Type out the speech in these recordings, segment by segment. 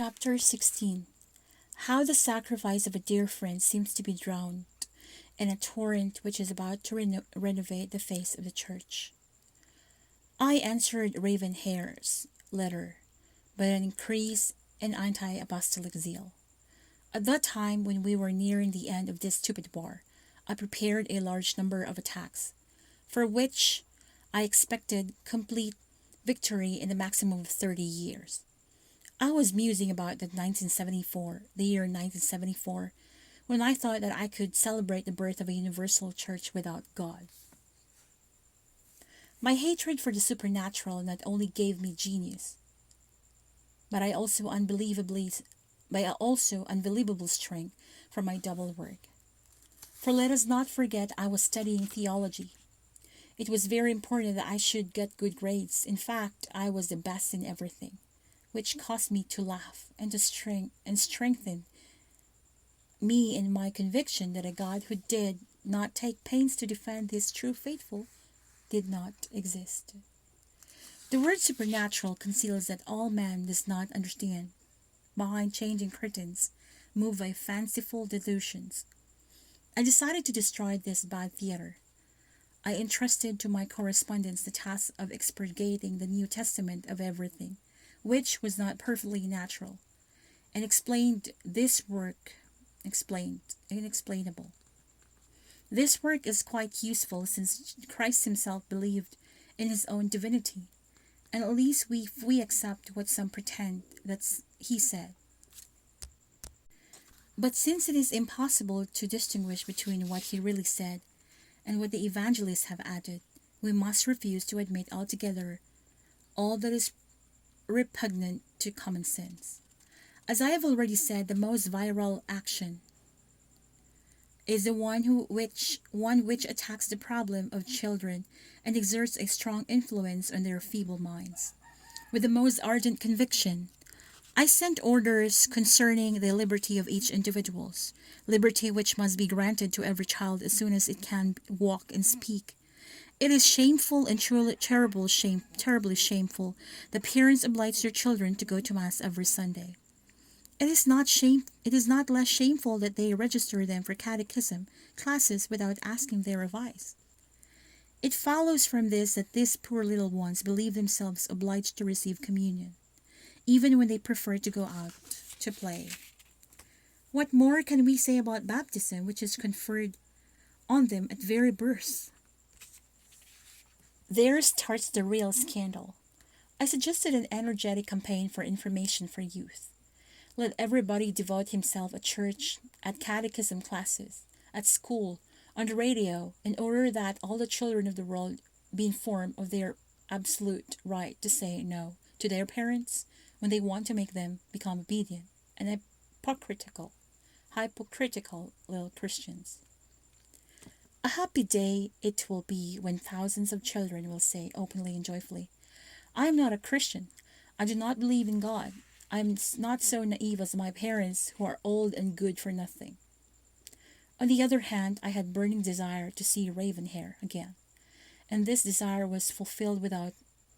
Chapter 16. How the sacrifice of a dear friend seems to be drowned in a torrent which is about to renovate the face of the church. I answered Ravenhair's letter by an increase in anti-apostolic zeal. At that time, when we were nearing the end of this stupid war, I prepared a large number of attacks, for which I expected complete victory in the maximum of 30 years. I was musing about the year 1974, when I thought that I could celebrate the birth of a universal church without God. My hatred for the supernatural not only gave me genius, but I also unbelievable strength for my double work. For let us not forget I was studying theology. It was very important that I should get good grades. In fact, I was the best in everything, which caused me to laugh and to strengthen me in my conviction that a God who did not take pains to defend his true faithful did not exist. The word supernatural conceals that all man does not understand, behind changing curtains, moved by fanciful delusions. I decided to destroy this bad theater. I entrusted to my correspondents the task of expurgating the New Testament of everything which was not perfectly natural, and inexplainable. This work is quite useful, since Christ himself believed in his own divinity, and at least we accept what some pretend that he said. But since it is impossible to distinguish between what he really said and what the evangelists have added, we must refuse to admit altogether all that is repugnant to common sense. As I have already said, the most virile action is the one which attacks the problem of children and exerts a strong influence on their feeble minds. With the most ardent conviction, I sent orders concerning the liberty of each individual, liberty which must be granted to every child as soon as it can walk and speak. It is shameful and terribly shameful that parents oblige their children to go to Mass every Sunday. It is not less shameful that they register them for catechism classes without asking their advice. It follows from this that these poor little ones believe themselves obliged to receive communion, even when they prefer to go out to play. What more can we say about baptism, which is conferred on them at very birth? There starts the real scandal. I suggested an energetic campaign for information for youth. Let everybody devote himself at church, at catechism classes, at school, on the radio, in order that all the children of the world be informed of their absolute right to say no to their parents when they want to make them become obedient and hypocritical little Christians. A happy day it will be when thousands of children will say openly and joyfully, "I am not a Christian. I do not believe in God. I am not so naive as my parents, who are old and good for nothing." On the other hand, I had burning desire to see Ravenhair again, and this desire was fulfilled without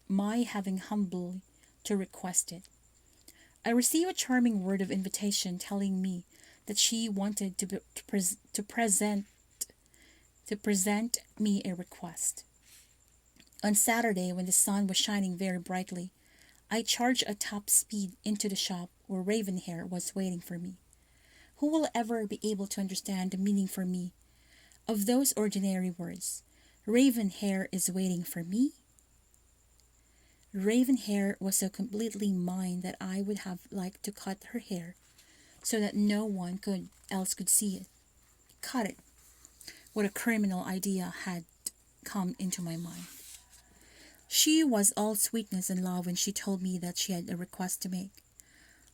my having humbly to request it. I received a charming word of invitation telling me that she wanted to present me a request. On Saturday, when the sun was shining very brightly, I charged at top speed into the shop where Ravenhair was waiting for me. Who will ever be able to understand the meaning for me of those ordinary words? Ravenhair is waiting for me? Ravenhair was so completely mine that I would have liked to cut her hair so that no one else could see it. Cut it. What a criminal idea had come into my mind. She was all sweetness and love when she told me that she had a request to make.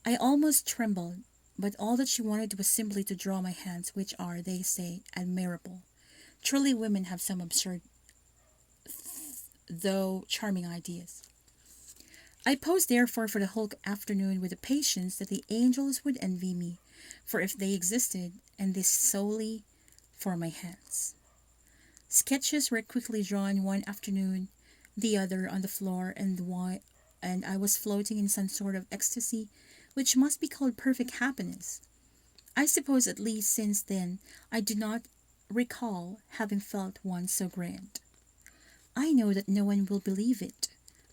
I almost trembled, but all that she wanted was simply to draw my hands, which are, they say, admirable. Truly women have some absurd, though charming ideas. I posed therefore for the whole afternoon with the patience that the angels would envy me, for if they existed, and this solely for my hands. Sketches were quickly drawn one afternoon, the other on the floor, and I was floating in some sort of ecstasy which must be called perfect happiness. I suppose at least since then I do not recall having felt one so grand. I know that no one will believe it,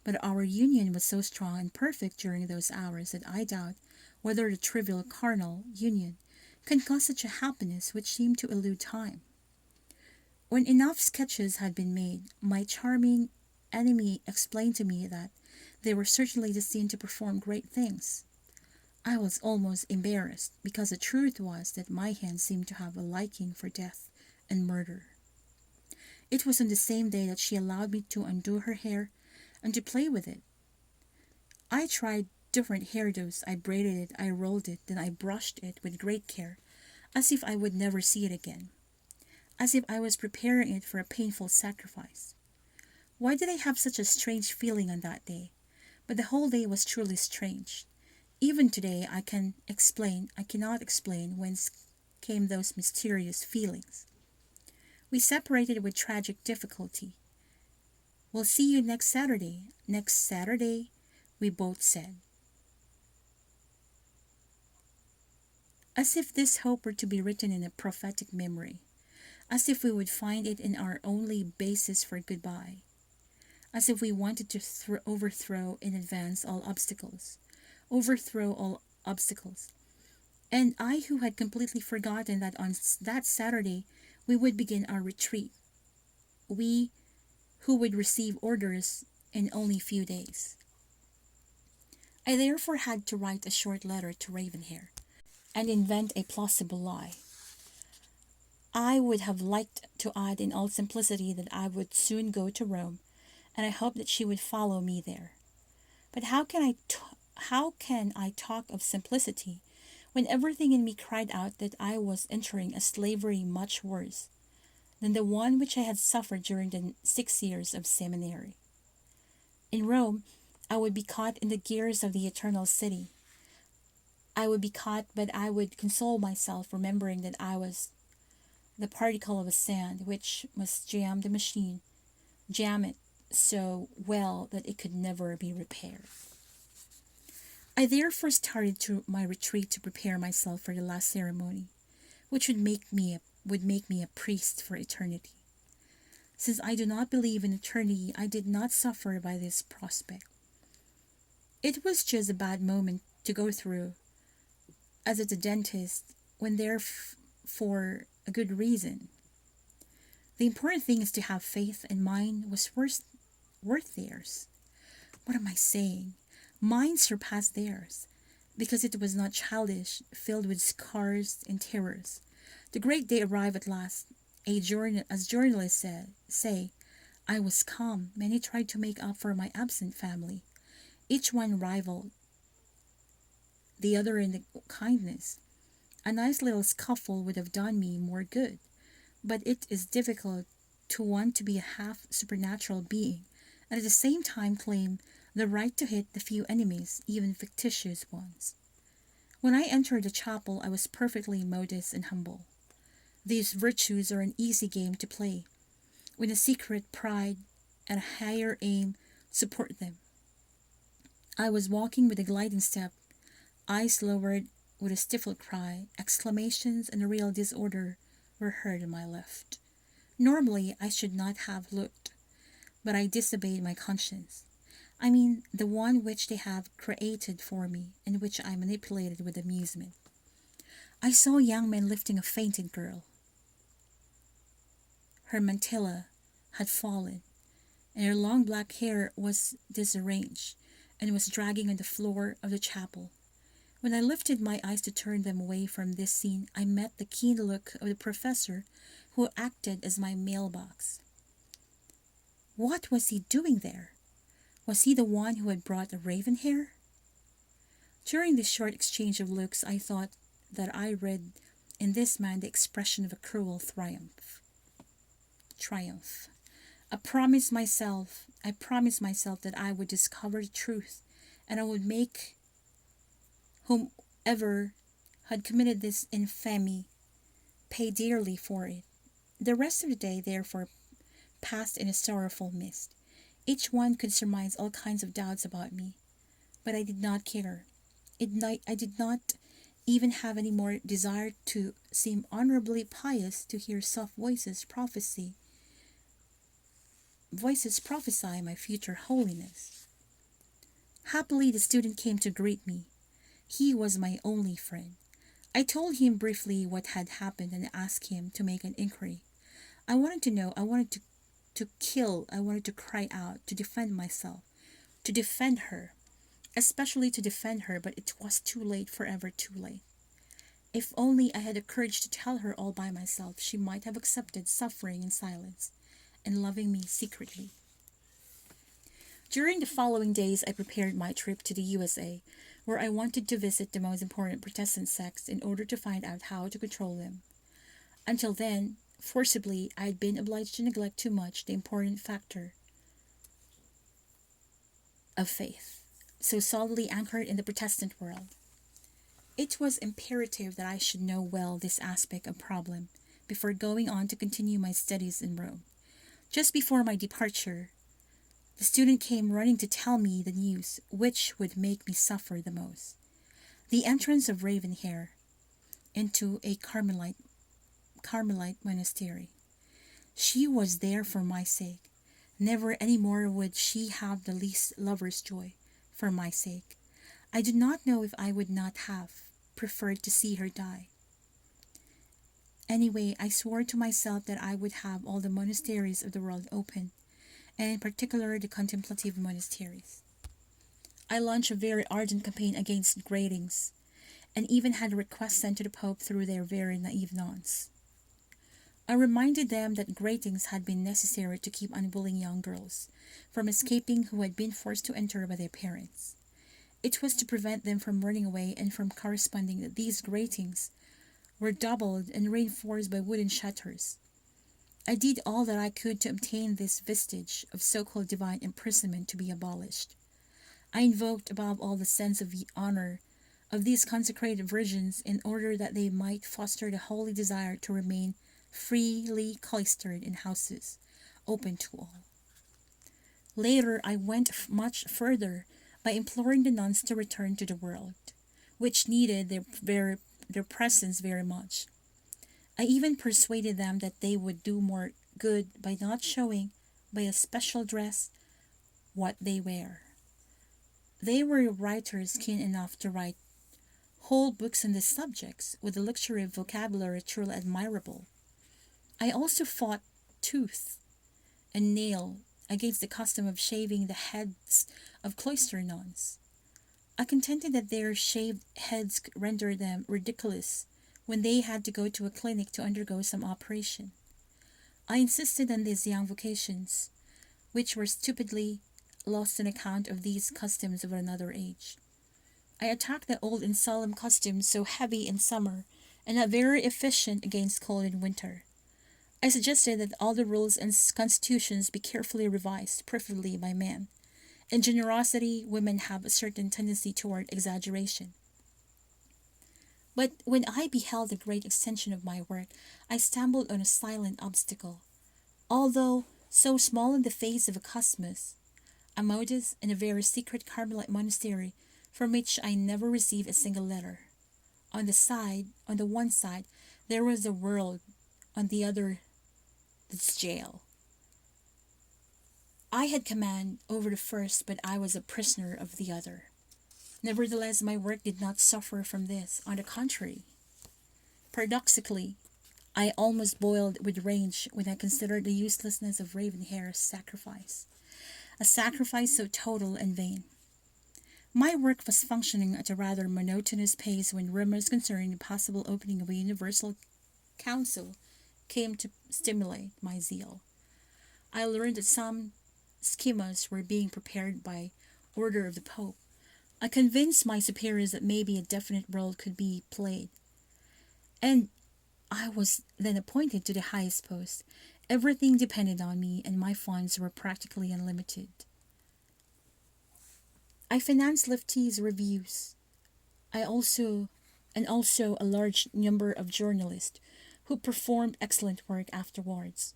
but our union was so strong and perfect during those hours that I doubt whether the trivial carnal union can cause such a happiness which seemed to elude time. When enough sketches had been made, my charming enemy explained to me that they were certainly destined to perform great things. I was almost embarrassed, because the truth was that my hand seemed to have a liking for death and murder. It was on the same day that she allowed me to undo her hair and to play with it. I tried different hairdos. I braided it, I rolled it, then I brushed it with great care, as if I would never see it again, as if I was preparing it for a painful sacrifice. Why did I have such a strange feeling on that day? But the whole day was truly strange. Even today I cannot explain whence came those mysterious feelings. We separated with tragic difficulty. "We'll see you next Saturday." "Next Saturday," we both said. As if this hope were to be written in a prophetic memory. As if we would find it in our only basis for goodbye. As if we wanted to overthrow in advance all obstacles. Overthrow all obstacles. And I, who had completely forgotten that on that Saturday we would begin our retreat. We, who would receive orders in only few days. I therefore had to write a short letter to Ravenhair, and invent a plausible lie. I would have liked to add in all simplicity that I would soon go to Rome, and I hoped that she would follow me there. But how can I talk of simplicity when everything in me cried out that I was entering a slavery much worse than the one which I had suffered during the 6 years of seminary? In Rome, I would be caught in the gears of the eternal city. I would be caught, but I would console myself remembering that I was the particle of sand which must jam it so well that it could never be repaired. I therefore started to my retreat to prepare myself for the last ceremony, which would make me a priest for eternity. Since I do not believe in eternity, I did not suffer by this prospect. It was just a bad moment to go through, as at the dentist, when there for a good reason. The important thing is to have faith, and mine was worth theirs. What am I saying? Mine surpassed theirs, because it was not childish, filled with scars and terrors. The great day arrived at last. As journalists say, I was calm. Many tried to make up for my absent family. Each one rivaled the other in the kindness. A nice little scuffle would have done me more good, but it is difficult to want to be a half supernatural being, and at the same time claim the right to hit the few enemies, even fictitious ones. When I entered the chapel, I was perfectly modest and humble. These virtues are an easy game to play, when a secret pride and a higher aim support them. I was walking with a gliding step, eyes lowered with a stifled cry. Exclamations and a real disorder were heard on my left. Normally, I should not have looked, but I disobeyed my conscience. I mean, the one which they have created for me, and which I manipulated with amusement. I saw young men lifting a fainting girl. Her mantilla had fallen, and her long black hair was disarranged, and was dragging on the floor of the chapel. When I lifted my eyes to turn them away from this scene, I met the keen look of the professor who acted as my mailbox. What was he doing there? Was he the one who had brought a Ravenhair? During this short exchange of looks, I thought that I read in this man the expression of a cruel triumph. I promised myself that I would discover the truth, and I would make whomever had committed this infamy pay dearly for it. The rest of the day, therefore, passed in a sorrowful mist. Each one could surmise all kinds of doubts about me, but I did not care. I did not even have any more desire to seem honorably pious to hear soft voices prophesy my future holiness. Happily, the student came to greet me. He was my only friend. I told him briefly what had happened and asked him to make an inquiry. I wanted to know, I wanted to kill, I wanted to cry out, to defend myself, to defend her, especially to defend her, but it was too late, forever too late. If only I had the courage to tell her all by myself, she might have accepted suffering in silence and loving me secretly. During the following days, I prepared my trip to the USA, where I wanted to visit the most important Protestant sects in order to find out how to control them. Until then, forcibly, I had been obliged to neglect too much the important factor of faith, so solidly anchored in the Protestant world. It was imperative that I should know well this aspect of problem before going on to continue my studies in Rome. Just before my departure, the student came running to tell me the news which would make me suffer the most. The entrance of Ravenhair into a Carmelite monastery. She was there for my sake. Never any more would she have the least lover's joy for my sake. I do not know if I would not have preferred to see her die. Anyway, I swore to myself that I would have all the monasteries of the world open, and in particular the contemplative monasteries. I launched a very ardent campaign against gratings, and even had requests sent to the Pope through their very naive nuns. I reminded them that gratings had been necessary to keep unwilling young girls from escaping who had been forced to enter by their parents. It was to prevent them from running away and from corresponding that these gratings were doubled and reinforced by wooden shutters. I did all that I could to obtain this vestige of so-called divine imprisonment to be abolished. I invoked above all the sense of honor of these consecrated virgins in order that they might foster the holy desire to remain freely cloistered in houses open to all. Later, I went much further by imploring the nuns to return to the world, which needed their presence very much. I even persuaded them that they would do more good by not showing, by a special dress, what they wear. They were writers keen enough to write whole books on these subjects, with a luxury of vocabulary truly admirable. I also fought tooth and nail against the custom of shaving the heads of cloister nuns. I contended that their shaved heads rendered them ridiculous when they had to go to a clinic to undergo some operation. I insisted on these young vocations, which were stupidly lost on account of these customs of another age. I attacked the old and solemn customs so heavy in summer and not very efficient against cold in winter. I suggested that all the rules and constitutions be carefully revised, preferably by men. In generosity, women have a certain tendency toward exaggeration. But when I beheld the great extension of my work, I stumbled on a silent obstacle. Although so small in the face of a cosmos, a modest and a very secret Carmelite monastery from which I never received a single letter. On the one side, there was the world, on the other, this jail. I had command over the first, but I was a prisoner of the other. Nevertheless, my work did not suffer from this. On the contrary, paradoxically, I almost boiled with rage when I considered the uselessness of Ravenhair's sacrifice, a sacrifice so total and vain. My work was functioning at a rather monotonous pace when rumors concerning the possible opening of a universal council came to stimulate my zeal. I learned that some schemas were being prepared by order of the Pope. I convinced my superiors that maybe a definite role could be played, and I was then appointed to the highest post. Everything depended on me, and my funds were practically unlimited. I financed Lefty's reviews. I also a large number of journalists who performed excellent work afterwards.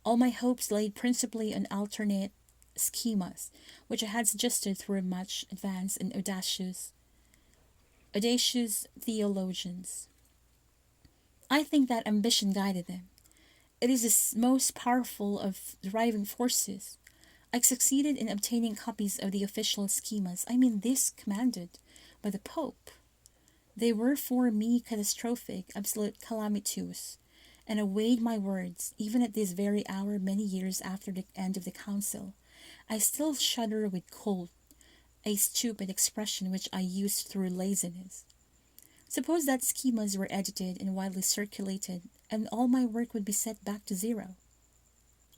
All my hopes laid principally on alternate schemas, which I had suggested through much advanced and audacious audacious theologians. I think that ambition guided them. It is the most powerful of driving forces. I succeeded in obtaining copies of the official schemas, this commanded by the Pope. They were for me catastrophic, absolute calamitous, and I weighed my words, even at this very hour, many years after the end of the council. I still shudder with cold, a stupid expression which I used through laziness. Suppose that schemas were edited and widely circulated, and all my work would be set back to zero.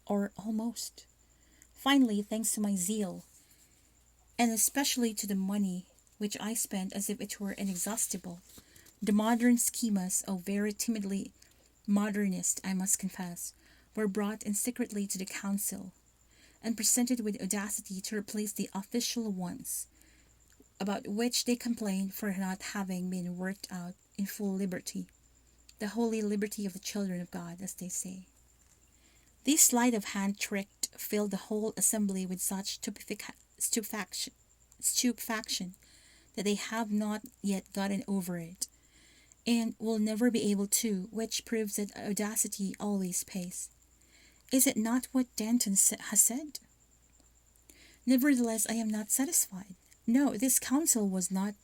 Or almost. Finally, thanks to my zeal, and especially to the money which I spent as if it were inexhaustible, the modern schemas, oh very timidly modernist, I must confess, were brought in secretly to the council, and presented with audacity to replace the official ones, about which they complained for not having been worked out in full liberty, the holy liberty of the children of God, as they say. This sleight of hand trick filled the whole assembly with such stupefaction that they have not yet gotten over it, and will never be able to, which proves that audacity always pays. Is it not what Danton has said? Nevertheless, I am not satisfied. No, this council was not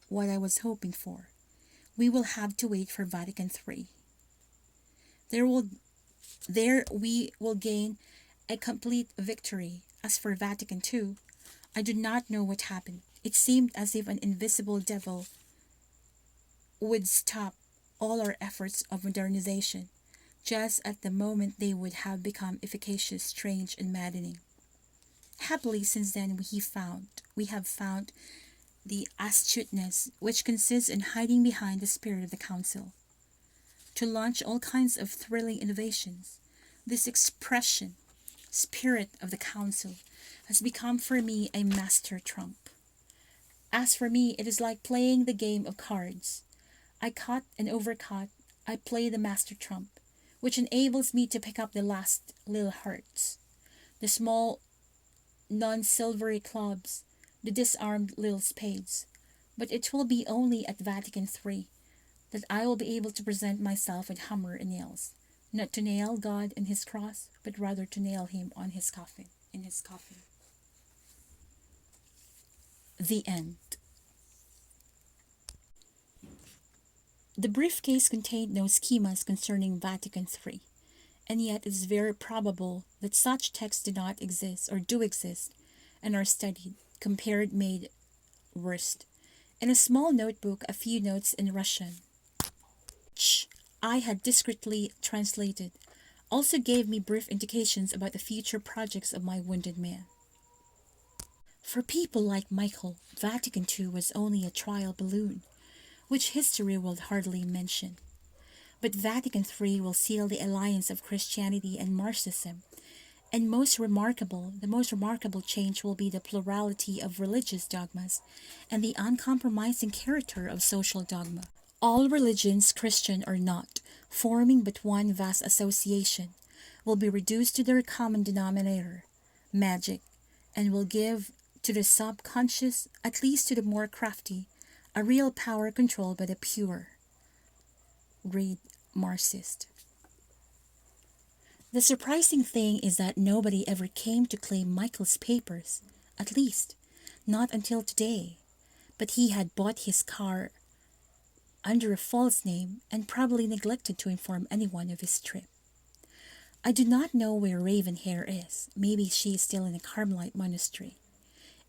what I was hoping for. We will have to wait for Vatican III. There we will gain a complete victory. As for Vatican II, I do not know what happened. It seemed as if an invisible devil would stop all our efforts of modernization, just at the moment they would have become efficacious, strange, and maddening. Happily, since then we have found the astuteness which consists in hiding behind the spirit of the council, to launch all kinds of thrilling innovations. This expression, spirit of the council, has become for me a master trump. As for me, it is like playing the game of cards. I cut and overcut, I play the master trump, which enables me to pick up the last little hearts, the small non-silvery clubs, the disarmed little spades. But it will be only at Vatican III that I will be able to present myself with hammer and nails, not to nail God in his cross, but rather to nail him on his coffin, in his coffin. The end. The briefcase contained no schemas concerning Vatican III, and yet it is very probable that such texts do not exist or do exist and are studied, compared, made worst. In a small notebook, a few notes in Russian, which I had discreetly translated, also gave me brief indications about the future projects of my wounded man. For people like Michael, Vatican II was only a trial balloon, which history will hardly mention. But Vatican III will seal the alliance of Christianity and Marxism, and the most remarkable change will be the plurality of religious dogmas and the uncompromising character of social dogma. All religions, Christian or not, forming but one vast association, will be reduced to their common denominator, magic, and will give to the subconscious, at least to the more crafty, a real power controlled by the pure. Read Marxist. The surprising thing is that nobody ever came to claim Michael's papers, at least, not until today. But he had bought his car under a false name and probably neglected to inform anyone of his trip. I do not know where Ravenhair is. Maybe she is still in a Carmelite monastery,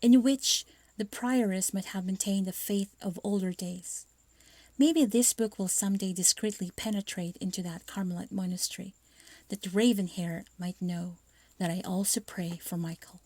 in which the prioress might have maintained the faith of older days. Maybe this book will someday discreetly penetrate into that Carmelite monastery, that Ravenhair might know that I also pray for Michael.